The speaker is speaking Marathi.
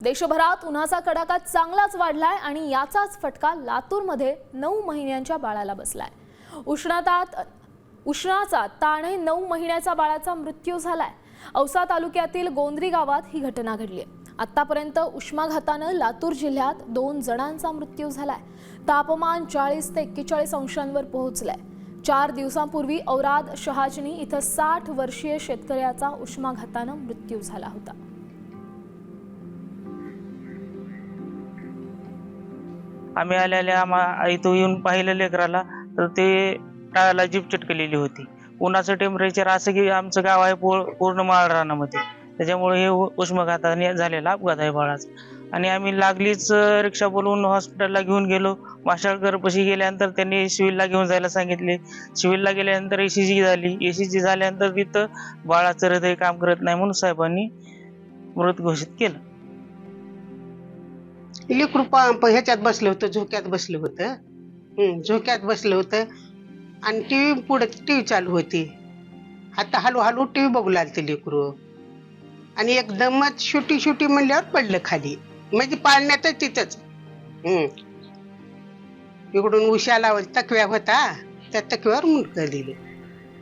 देशभरात उन्हाचा कडाका चांगलाच वाढलाय आणि याचाच फटका लातूरमध्ये 9 महिन्यांच्या बाळाला बसलाय। उष्णाचा ताण 9 महिन्याचा बाळाचा मृत्यू झालाय। औसा तालुक्यातील गोंद्री गावात ही घटना घडली आहे। आतापर्यंत उष्माघाताने लातूर जिल्ह्यात 2 जणांचा मृत्यू झालाय। तापमान 40 ते 41 अंशांवर पोहोचलंय। 4 दिवसांपूर्वी औराद शहाजनी इथं 60 वर्षीय शेतकऱ्याचा उष्माघाताने मृत्यू झाला होता। आम्ही आलेल्या इथं येऊन पाहिलं लेकराला तर ते टाळाला जीप चिटकलेली होती। उन्हाचं टेम्परेचर असं की आमचं गाव आहे पूर्ण माळ रानामध्ये, त्याच्यामुळे हे उष्माघाताने झालेला अपघात आहे बाळाचा। आणि आम्ही लागलीच रिक्षा बोलवून हॉस्पिटलला घेऊन गेलो। माशाळकरपाशी गेल्यानंतर त्यांनी सिव्हिलला घेऊन जायला सांगितले। सिव्हिलला गेल्यानंतर ECG झाली। ECG झाल्यानंतर तिथं बाळाचं हृदय काम करत नाही म्हणून साहेबांनी मृत घोषित केलं। लेकरू ह्याच्यात बसलं होतं, झोक्यात बसलं होतं। झोक्यात बसलं होतं आणि टीव्ही पुढे टीव्ही चालू होती। आता हळूहळू टीव्ही बघू लागते लेकरू आणि एकदमच शुटी म्हणल्यावर पडलं खाली, म्हणजे पाळण्यातच तिथंच। इकडून उशाला तकव्या होता, त्या तकव्यावर मुंडकं दिलं।